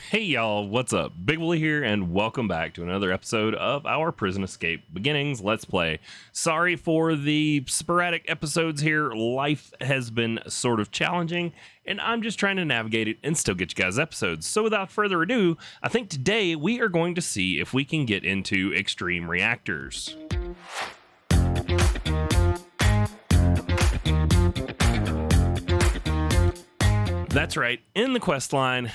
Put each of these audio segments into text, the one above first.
Hey y'all, what's up? Big Willie here, and welcome back to another episode of our Prison Escape Beginnings Let's Play. Sorry for the sporadic episodes here. Life has been sort of challenging, and I'm just trying to navigate it and still get you guys episodes. So without further ado, I think today we are going to see if we can get into extreme reactors. That's right, in the quest line,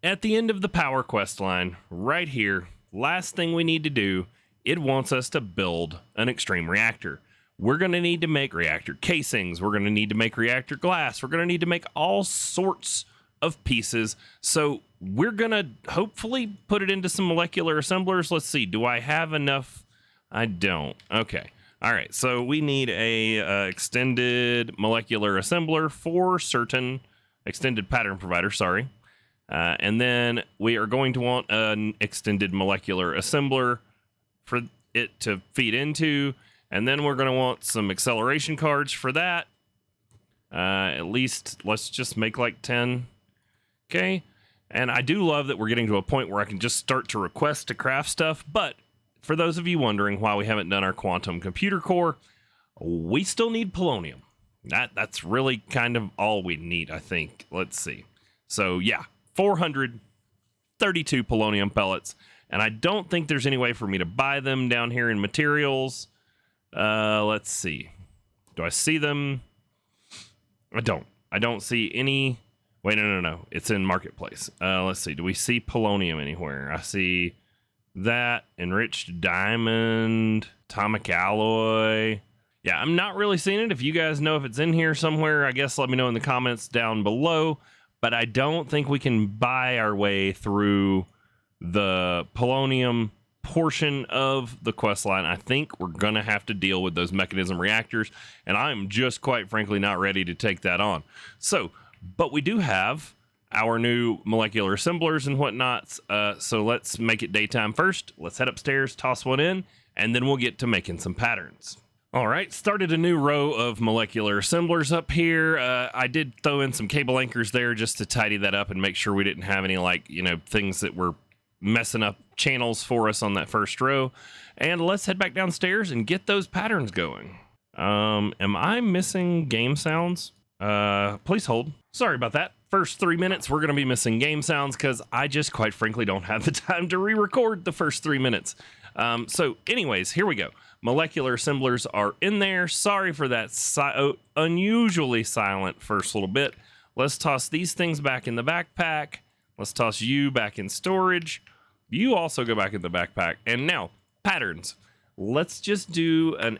at the end of the power quest line, right here, last thing we need to do, it wants us to build an extreme reactor. We're going to need to make reactor casings, we're going to need to make reactor glass, we're going to need to make all sorts of pieces, so we're going to hopefully put it into some molecular assemblers. Let's see, do I have enough? I don't. Okay. All right, so we need a extended molecular assembler for certain extended pattern provider, sorry. And then we are going to want an extended molecular assembler for it to feed into. And then we're going to want some acceleration cards for that. At least let's just make like 10. Okay. And I do love that we're getting to a point where I can just start to request to craft stuff. But for those of you wondering why we haven't done our quantum computer core, we still need polonium. That's really kind of all we need, I think. Let's see. So yeah, 432 polonium pellets, and I don't think there's any way for me to buy them down here in materials. Let's see. Do I see them? I don't see any. Wait, no. It's in marketplace. Let's see. Do we see polonium anywhere? I see that enriched diamond, atomic alloy. Yeah, I'm not really seeing it. If you guys know if it's in here somewhere, I guess let me know in the comments down below. But I don't think we can buy our way through the polonium portion of the quest line. I think we're going to have to deal with those mechanism reactors, and I'm just quite frankly not ready to take that on. So, but we do have our new molecular assemblers and whatnot, so let's make it daytime first. Let's head upstairs, toss one in, and then we'll get to making some patterns. All right, started a new row of molecular assemblers up here. I did throw in some cable anchors there just to tidy that up and make sure we didn't have any, things that were messing up channels for us on that first row. And let's head back downstairs and get those patterns going. Am I missing game sounds? Please hold. Sorry about that. First 3 minutes, we're going to be missing game sounds because I just quite frankly don't have the time to re-record the first 3 minutes. So anyways, here we go. Molecular assemblers are in there. Sorry for that unusually silent first little bit. Let's toss these things back in the backpack. Let's toss you back in storage. You also go back in the backpack. And now, patterns. Let's just do an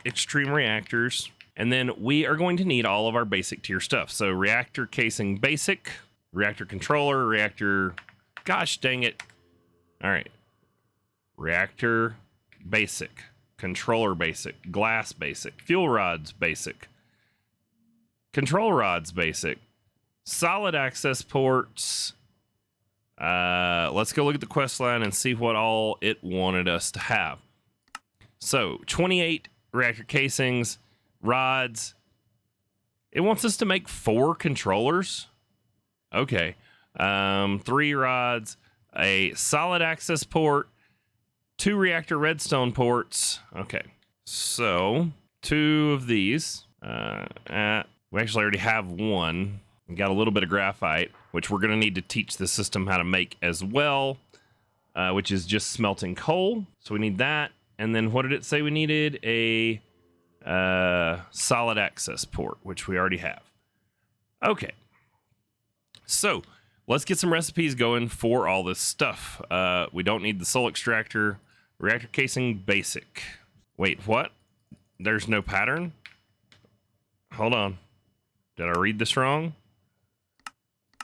extreme reactors. And then we are going to need all of our basic tier stuff. So reactor casing basic, reactor controller, reactor, gosh dang it. All right. Reactor basic, controller basic, glass basic, fuel rods basic, control rods basic, solid access ports. Let's go look at the quest line and see what all it wanted us to have. So 28 reactor casings, rods. It wants us to make 4 controllers. Okay. 3 rods, a solid access port, 2 reactor redstone ports. Okay, so 2 of these. We actually already have 1. We got a little bit of graphite, which we're going to need to teach the system how to make as well, which is just smelting coal. So we need that. And then what did it say we needed? A solid access port, which we already have. Okay, so let's get some recipes going for all this stuff. We don't need the soul extractor. Reactor casing basic. Wait, what? There's no pattern? Hold on. Did I read this wrong?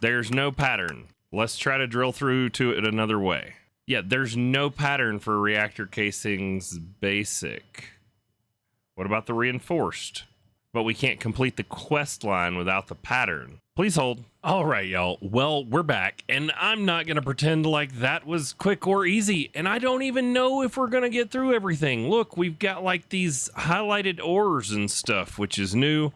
There's no pattern. Let's try to drill through to it another way. Yeah, there's no pattern for reactor casings basic. What about the reinforced? But we can't complete the quest line without the pattern. Please hold. All right, y'all. Well, we're back, and I'm not going to pretend like that was quick or easy, and I don't even know if we're going to get through everything. Look, we've got like these highlighted ores and stuff, which is new.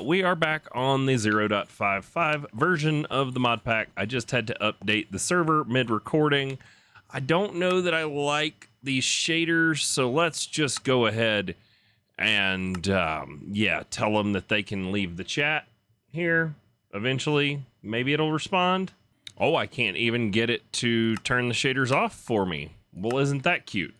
We are back on the 0.55 version of the mod pack. I just had to update the server mid-recording. I don't know that I like these shaders, so let's just go ahead and, yeah, tell them that they can leave the chat here eventually. Maybe it'll respond. Oh, I can't even get it to turn the shaders off for me. Well, isn't that cute?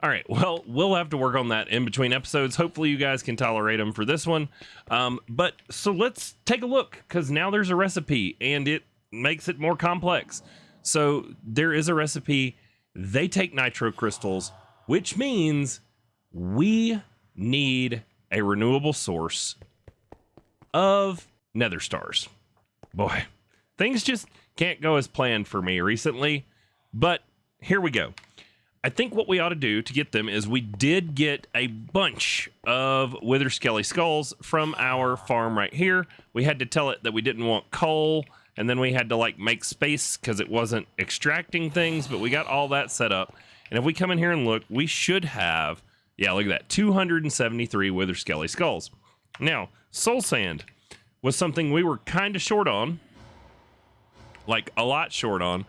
All right, well, we'll have to work on that in between episodes. Hopefully you guys can tolerate them for this one. But so let's take a look, because now there's a recipe and it makes it more complex. So there is a recipe. They take nitro crystals, which means we need a renewable source of nether stars. Boy, things just can't go as planned for me recently, but here we go. I think what we ought to do to get them is we did get a bunch of wither skelly skulls from our farm right here. We had to tell it that we didn't want coal, and then we had to like make space because it wasn't extracting things, but we got all that set up. And if we come in here and look, we should have, yeah, look at that, 273 wither skelly skulls. Now, soul sand was something we were kind of short on, like a lot short on,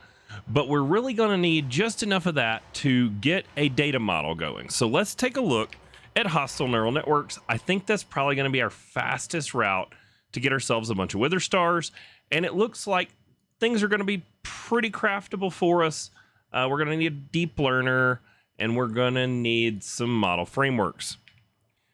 but we're really going to need just enough of that to get a data model going. So let's take a look at hostile neural networks. I think that's probably going to be our fastest route to get ourselves a bunch of wither stars, and it looks like things are going to be pretty craftable for us. We're going to need a deep learner, and we're going to need some model frameworks.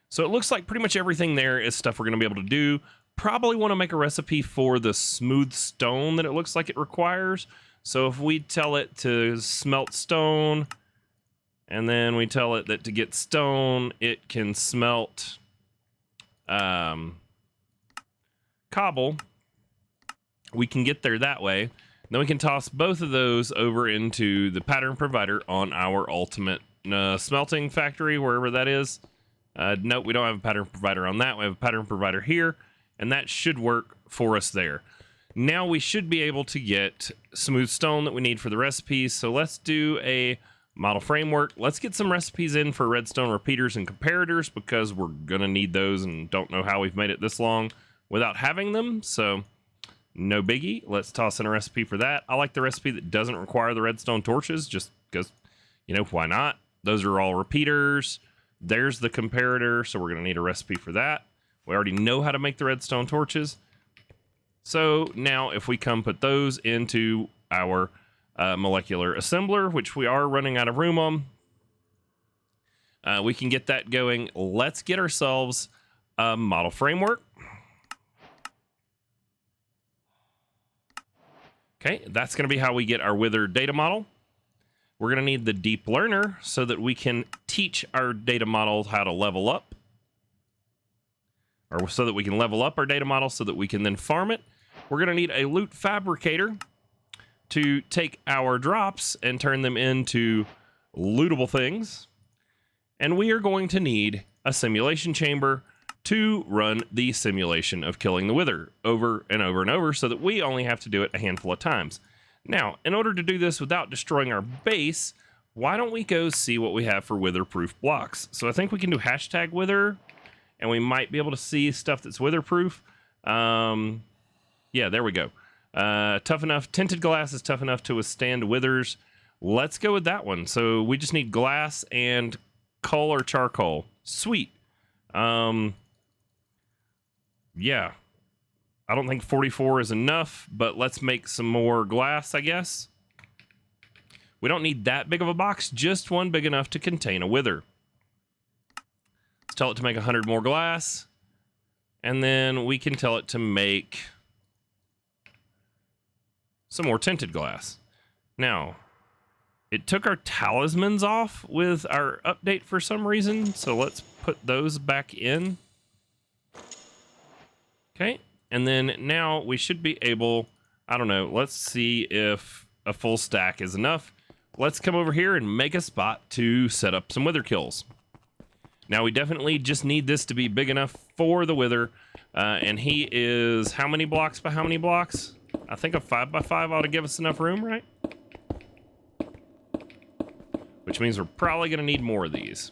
So it looks like pretty much everything there is stuff we're going to be able to do. Probably want to make a recipe for the smooth stone that it looks like it requires. So if we tell it to smelt stone, and then we tell it that to get stone, it can smelt cobble, we can get there that way. Then we can toss both of those over into the pattern provider on our ultimate smelting factory, wherever that is. Nope, we don't have a pattern provider on that. We have a pattern provider here, and that should work for us there. Now we should be able to get smooth stone that we need for the recipes. So let's do a model framework. Let's get some recipes in for redstone repeaters and comparators, because we're going to need those and don't know how we've made it this long without having them. So no biggie. Let's toss in a recipe for that. I like the recipe that doesn't require the redstone torches, just because, you know, why not? Those are all repeaters. There's the comparator, so we're going to need a recipe for that. We already know how to make the redstone torches. So now if we come put those into our molecular assembler, which we are running out of room on, we can get that going. Let's get ourselves a model framework. Okay, that's going to be how we get our wither data model. We're going to need the deep learner so that we can teach our data model how to level up. Or so that we can level up our data model so that we can then farm it. We're going to need a loot fabricator to take our drops and turn them into lootable things. And we are going to need a simulation chamber to run the simulation of killing the wither over and over and over, so that we only have to do it a handful of times. Now, in order to do this without destroying our base, why don't we go see what we have for wither-proof blocks? So I think we can do hashtag wither, and we might be able to see stuff that's wither-proof. Yeah, there we go. Tough enough. Tinted glass is tough enough to withstand withers. Let's go with that one. So we just need glass and coal or charcoal. Sweet. Yeah. I don't think 44 is enough, but let's make some more glass, I guess. We don't need that big of a box, just one big enough to contain a wither. Let's tell it to make 100 more glass, and then we can tell it to make some more tinted glass. Now, it took our talismans off with our update for some reason, so let's put those back in. Okay, and then now we should be able, I don't know, let's see if a full stack is enough. Let's come over here and make a spot to set up some wither kills. Now we definitely just need this to be big enough for the wither, and he is how many blocks by how many blocks? I think a 5x5 ought to give us enough room, right? Which means we're probably going to need more of these.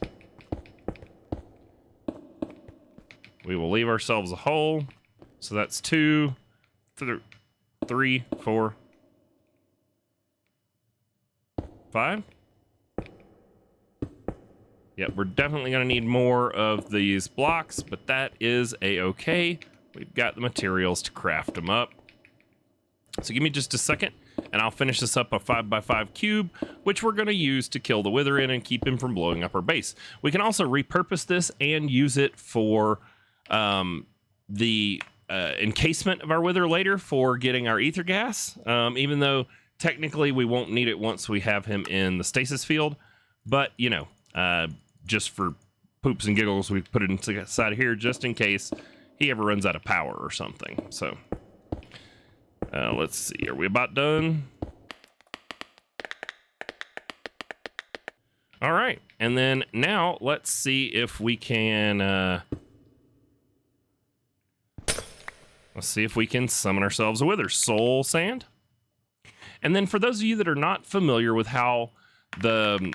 We will leave ourselves a hole. So that's 2, 3, 4, 5. Yep, we're definitely going to need more of these blocks, but that is a-okay. We've got the materials to craft them up. So give me just a second, and I'll finish this up a 5x5 cube, which we're going to use to kill the wither in and keep him from blowing up our base. We can also repurpose this and use it for the encasement of our wither later for getting our ether gas, even though technically we won't need it once we have him in the stasis field. But, you know, just for poops and giggles, we put it inside of here just in case he ever runs out of power or something. So let's see, are we about done? All right, and then now let's see if we can summon ourselves a wither. Soul sand. And then for those of you that are not familiar with how the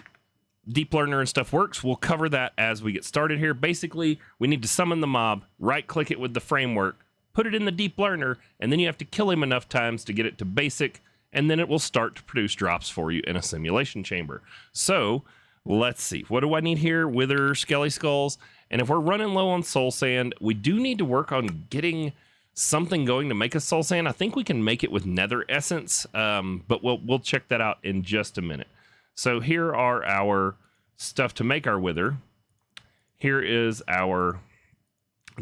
deep learner and stuff works, we'll cover that as we get started here. Basically, we need to summon the mob, right click it with the framework, put it in the deep learner, and then you have to kill him enough times to get it to basic, and then it will start to produce drops for you in a simulation chamber. So let's see, what do I need here? Wither, skelly skulls, and if we're running low on soul sand, we do need to work on getting something going to make a soul sand. I think we can make it with nether essence, but we'll check that out in just a minute. So here are our stuff to make our wither. Here is our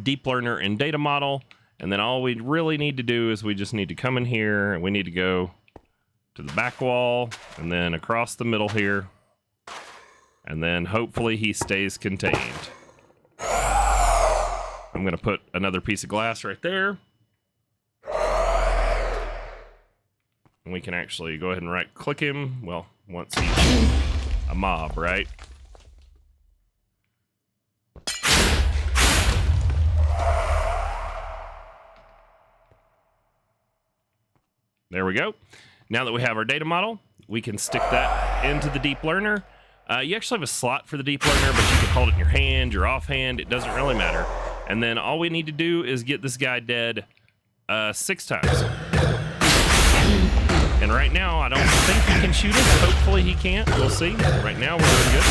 deep learner and data model. And then all we really need to do is we just need to come in here and we need to go to the back wall and then across the middle here. And then hopefully he stays contained. I'm going to put another piece of glass right there. And we can actually go ahead and right click him. Well, once he's a mob, right? There we go. Now that we have our data model, we can stick that into the deep learner. You actually have a slot for the deep learner, but you can hold it in your hand, your offhand. It doesn't really matter. And then all we need to do is get this guy dead 6 times. And right now, I don't think he can shoot us. Hopefully he can't. We'll see. Right now, we're doing good.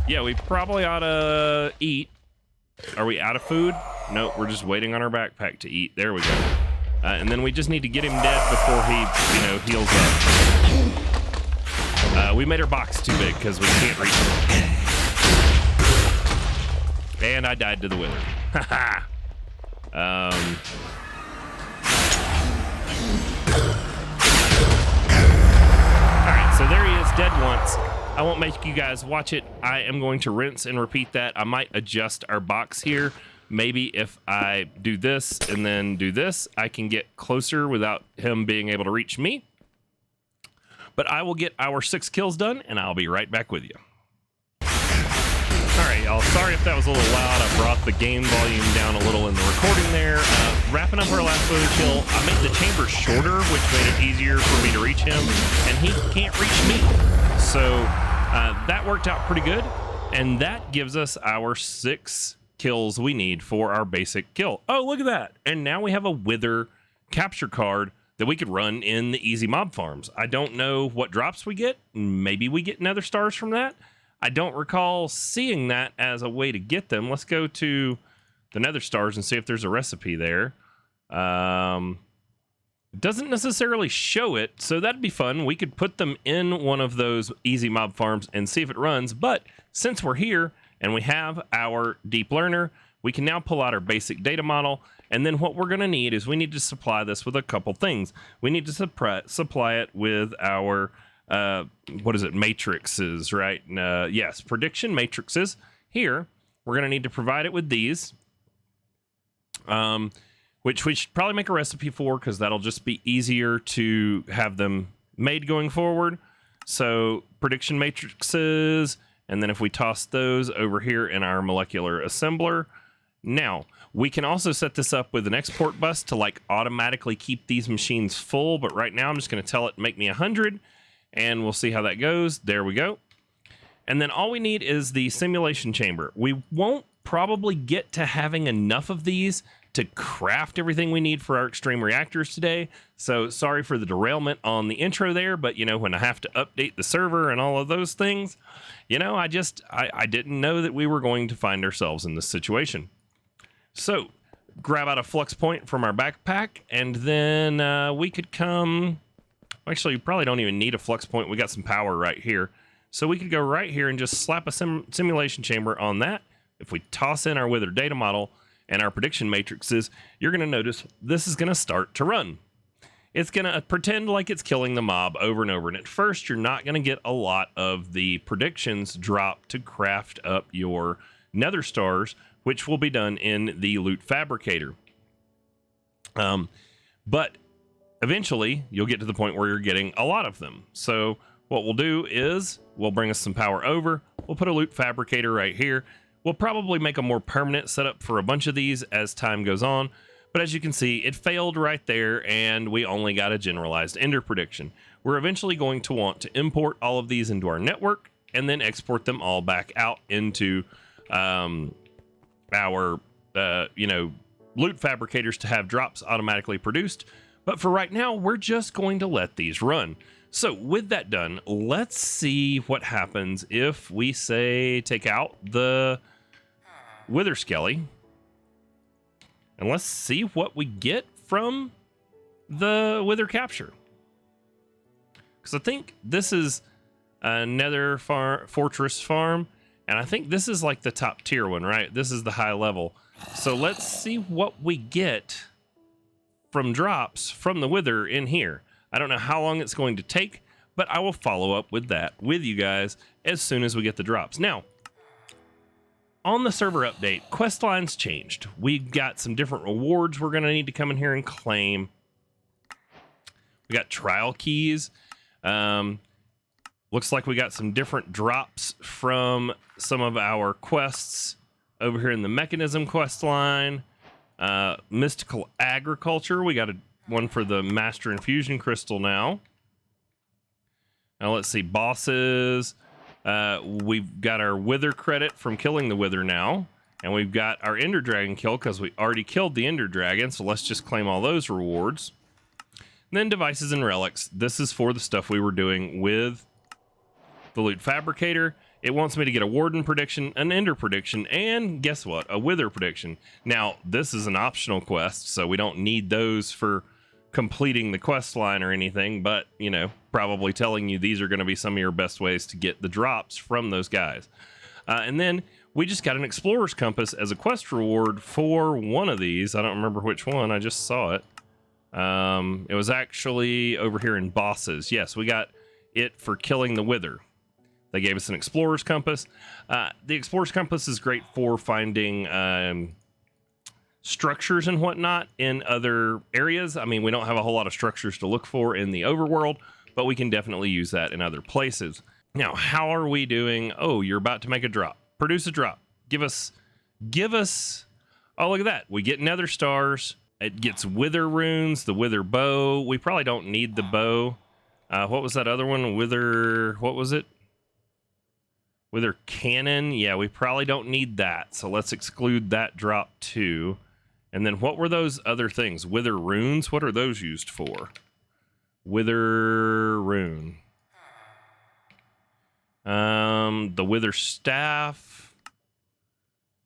Yeah, we probably ought to eat. Are we out of food? Nope, we're just waiting on our backpack to eat. There we go. And then we just need to get him dead before he, heals up. We made our box too big because we can't reach him. And I died to the wither. Haha. Alright, so there he is, dead once. I won't make you guys watch it. I am going to rinse and repeat that. I might adjust our box here. Maybe if I do this and then do this, I can get closer without him being able to reach me. But I will get our 6 kills done, and I'll be right back with you. All right, y'all. Sorry if that was a little loud. I brought the game volume down a little in the recording there. Wrapping up our last wither kill, I made the chamber shorter, which made it easier for me to reach him, and he can't reach me. So that worked out pretty good, and that gives us our 6 kills we need for our basic kill. Oh, look at that. And now we have a wither capture card that we could run in the easy mob farms. I don't know what drops we get. Maybe we get nether stars from that. I don't recall seeing that as a way to get them. Let's go to the nether stars and see if there's a recipe there. It doesn't necessarily show it, so that'd be fun. We could put them in one of those easy mob farms and see if it runs. But since we're here and we have our deep learner, we can now pull out our basic data model. And then what we're going to need is we need to supply this with a couple things. We need to supply it with our, matrices, right? Yes, prediction matrices. Here, we're going to need to provide it with these, which we should probably make a recipe for because that'll just be easier to have them made going forward. So prediction matrices, and then if we toss those over here in our molecular assembler. Now, we can also set this up with an export bus to like automatically keep these machines full, but right now I'm just going to tell it make me 100, and we'll see how that goes. There we go. And then all we need is the simulation chamber. We won't probably get to having enough of these to craft everything we need for our extreme reactors today. So sorry for the derailment on the intro there, but you know, when I have to update the server and all of those things, you know, I didn't know that we were going to find ourselves in this situation. So grab out a flux point from our backpack, and then we could come, actually, you probably don't even need a flux point. We got some power right here. So we could go right here and just slap a simulation chamber on that. If we toss in our wither data model and our prediction matrices, you're going to notice this is going to start to run. It's going to pretend like it's killing the mob over and over. And at first, you're not going to get a lot of the predictions drop to craft up your nether stars, which will be done in the loot fabricator. But eventually, you'll get to the point where you're getting a lot of them. So what we'll do is we'll bring us some power over. We'll put a loot fabricator right here. We'll probably make a more permanent setup for a bunch of these as time goes on. But as you can see, it failed right there, and we only got a generalized ender prediction. We're eventually going to want to import all of these into our network and then export them all back out into our loot fabricators to have drops automatically produced. But for right now, we're just going to let these run. So with that done, let's see what happens if we say take out the wither skelly, and let's see what we get from the wither capture. Because I think this is a nether fortress farm, and I think this is like the top tier one, right? This is the high level. So let's see what we get from drops from the wither in here. I don't know how long it's going to take, but I will follow up with that with you guys as soon as we get the drops. Now, on the server update, quest lines changed. We've got some different rewards we're going to need to come in here and claim. We got trial keys. Looks like we got some different drops from some of our quests over here in the mechanism quest line. Mystical agriculture. We got one for the master infusion crystal now. Now let's see, bosses. We've got our wither credit from killing the wither now, and we've got our ender dragon kill because we already killed the ender dragon. So let's just claim all those rewards. And then devices and relics. This is for the stuff we were doing with the loot fabricator. It wants me to get a warden prediction, an ender prediction, and guess what? A wither prediction. Now, this is an optional quest, so we don't need those for completing the quest line or anything, but, you know, probably telling you these are going to be some of your best ways to get the drops from those guys. And then we just got an explorer's compass as a quest reward for one of these. I don't remember which one. I just saw it. It was actually over here in bosses. Yes, we got it for killing the wither. They gave us an explorer's compass. The explorer's compass is great for finding structures and whatnot in other areas. I mean, we don't have a whole lot of structures to look for in the overworld, but we can definitely use that in other places. Now, how are we doing? Oh, you're about to make a drop. Produce a drop. Give us, oh, look at that. We get nether stars. It gets wither runes, the wither bow. We probably don't need the bow. What was that other one? Wither, what was it? Wither cannon. Yeah, we probably don't need that. So let's exclude that drop too. And then what were those other things? Wither runes? What are those used for? Wither rune. The wither staff.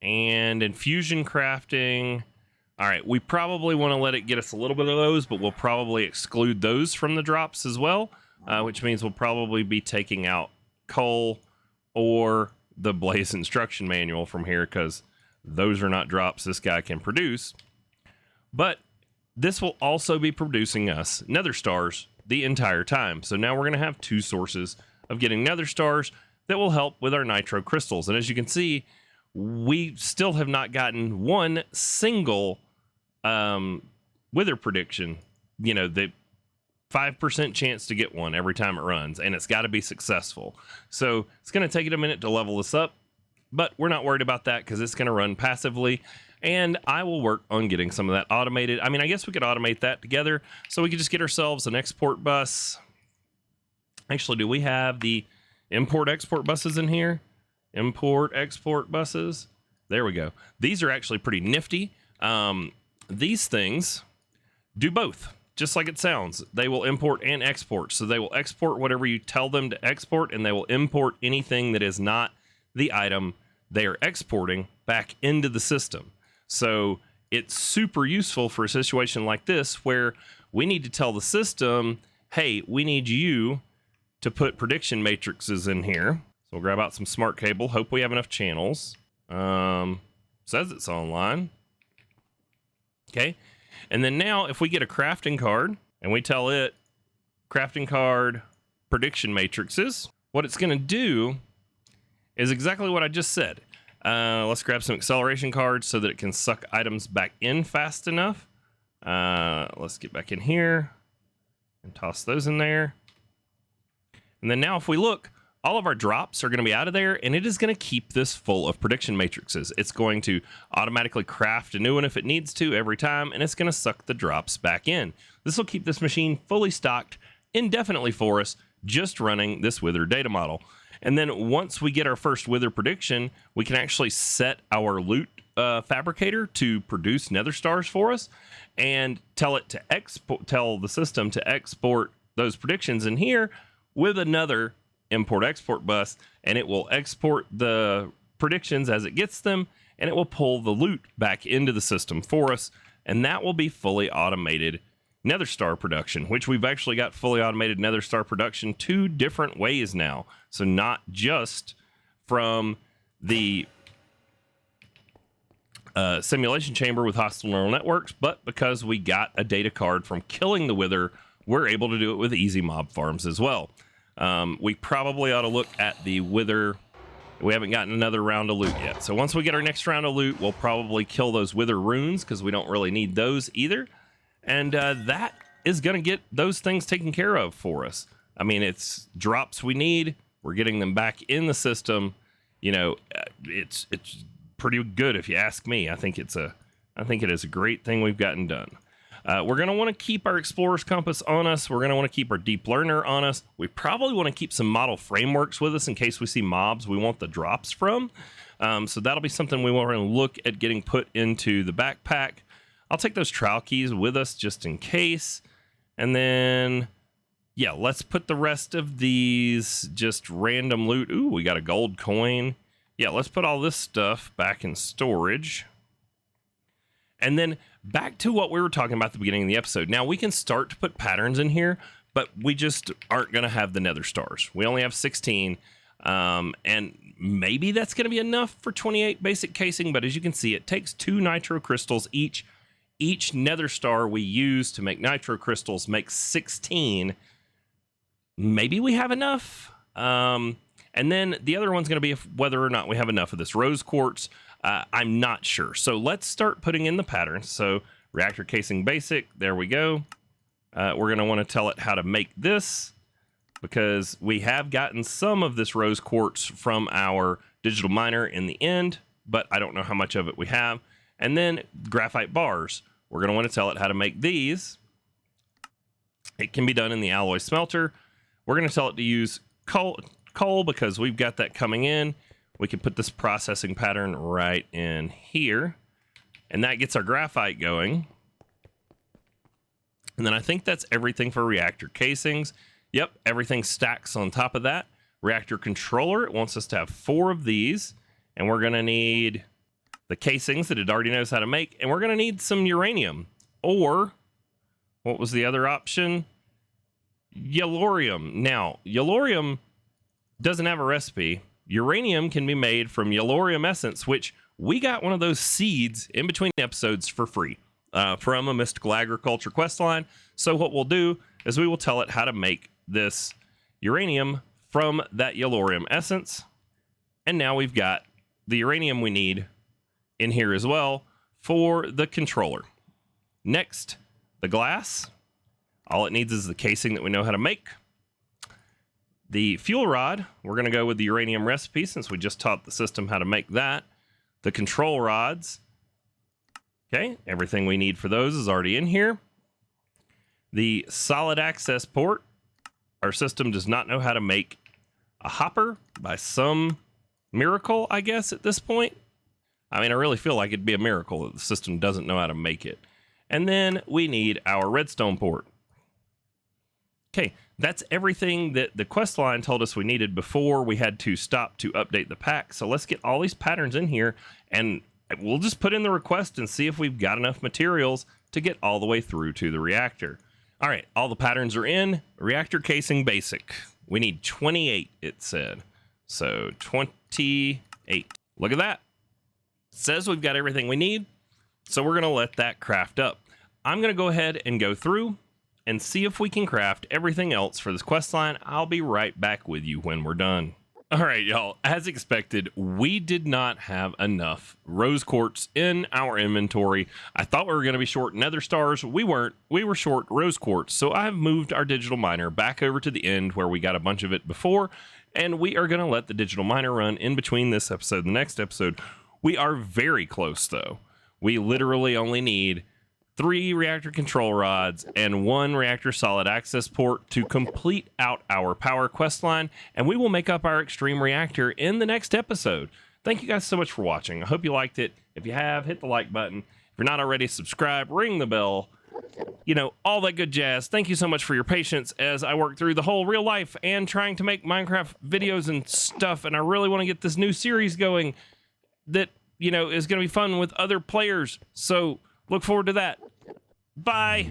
And infusion crafting. All right, we probably want to let it get us a little bit of those, but we'll probably exclude those from the drops as well, which means we'll probably be taking out coal or the Blaze instruction manual from here, because those are not drops this guy can produce. But this will also be producing us nether stars the entire time. So now we're going to have two sources of getting nether stars that will help with our nitro crystals. And as you can see, we still have not gotten one single wither prediction. You know, the 5% chance to get one every time it runs, and it's got to be successful. So it's going to take it a minute to level this up, but we're not worried about that because it's going to run passively, and I will work on getting some of that automated. I mean, I guess we could automate that together, so we could just get ourselves an export bus. Actually, do we have the import-export buses in here? Import-export buses. There we go. These are actually pretty nifty. These things do both, just like it sounds. They will import and export. So they will export whatever you tell them to export, and they will import anything that is not the item they are exporting back into the system. So it's super useful for a situation like this where we need to tell the system, hey, we need you to put prediction matrices in here. So we'll grab out some smart cable. Hope we have enough channels. Says it's online. Okay. And then now if we get a crafting card and we tell it crafting card prediction matrices, what it's going to do is exactly what I just said. Let's grab some acceleration cards so that it can suck items back in fast enough. Let's get back in here and toss those in there. And then now if we look, all of our drops are going to be out of there, and it is going to keep this full of prediction matrices. It's going to automatically craft a new one if it needs to every time, and it's going to suck the drops back in. This will keep this machine fully stocked indefinitely for us, just running this Wither data model. And then once we get our first Wither prediction, we can actually set our loot fabricator to produce nether stars for us, and tell it to tell the system to export those predictions in here with another import-export bus, and it will export the predictions as it gets them, and it will pull the loot back into the system for us, and that will be fully automated nether star production, which we've actually got fully automated nether star production 2 different ways now. So not just from the simulation chamber with hostile neural networks, but because we got a data card from killing the Wither, we're able to do it with easy mob farms as well. We probably ought to look at the Wither. We haven't gotten another round of loot yet. So once we get our next round of loot, we'll probably kill those Wither runes because we don't really need those either. And that is going to get those things taken care of for us. I mean, it's drops we need. We're getting them back in the system. You know, it's pretty good if you ask me. I think it is a great thing we've gotten done. We're going to want to keep our Explorer's Compass on us. We're going to want to keep our Deep Learner on us. We probably want to keep some model frameworks with us in case we see mobs we want the drops from. So that'll be something we want to look at getting put into the backpack. I'll take those trial keys with us just in case. And then, yeah, let's put the rest of these just random loot. Ooh, we got a gold coin. Yeah, let's put all this stuff back in storage. And then back to what we were talking about at the beginning of the episode. Now we can start to put patterns in here, but we just aren't going to have the nether stars. We only have 16, and maybe that's going to be enough for 28 basic casing, but as you can see, it takes 2 nitro crystals each. Each nether star we use to make nitro crystals makes 16. Maybe we have enough. And then the other one's going to be whether or not we have enough of this rose quartz. I'm not sure. So let's start putting in the patterns. So reactor casing basic, there we go. We're going to want to tell it how to make this because we have gotten some of this rose quartz from our digital miner in the end, but I don't know how much of it we have. And then graphite bars. We're going to want to tell it how to make these. It can be done in the alloy smelter. We're going to tell it to use coal because we've got that coming in. We can put this processing pattern right in here, and that gets our graphite going. And then I think that's everything for reactor casings. Yep, everything stacks on top of that. Reactor controller, it wants us to have 4 of these, and we're going to need the casings that it already knows how to make, and we're going to need some uranium, or what was the other option? Yellorium. Now, yellorium doesn't have a recipe. Uranium can be made from yellorium essence, which we got one of those seeds in between episodes for free from a mystical agriculture quest line. So what we'll do is we will tell it how to make this uranium from that yellorium essence. And now we've got the uranium we need in here as well for the controller. Next, the glass. All it needs is the casing that we know how to make. The fuel rod, we're going to go with the uranium recipe since we just taught the system how to make that. The control rods. Okay, everything we need for those is already in here. The solid access port. Our system does not know how to make a hopper by some miracle, I guess, at this point. I mean, I really feel like it'd be a miracle that the system doesn't know how to make it. And then we need our redstone port. Okay, that's everything that the quest line told us we needed before we had to stop to update the pack. So let's get all these patterns in here, and we'll just put in the request and see if we've got enough materials to get all the way through to the reactor. All right, all the patterns are in. Reactor casing basic. We need 28, it said. So 28. Look at that. It says we've got everything we need. So we're going to let that craft up. I'm going to go ahead and go through and see if we can craft everything else for this quest line. I'll be right back with you when we're done. All right, y'all, as expected, we did not have enough rose quartz in our inventory. I thought we were going to be short nether stars. We weren't. We were short rose quartz. So I've moved our digital miner back over to the end where we got a bunch of it before, and we are going to let the digital miner run in between this episode and the next episode. We are very close, though. We literally only need 3 reactor control rods and 1 reactor solid access port to complete out our power quest line, and we will make up our extreme reactor in the next episode. Thank you guys so much for watching. I hope you liked it. If you have, hit the like button. If you're not already, subscribe, ring the bell, you know, all that good jazz. Thank you so much for your patience as I work through the whole real life and trying to make Minecraft videos and stuff, and I really want to get this new series going that, you know, is going to be fun with other players. So look forward to that. Bye.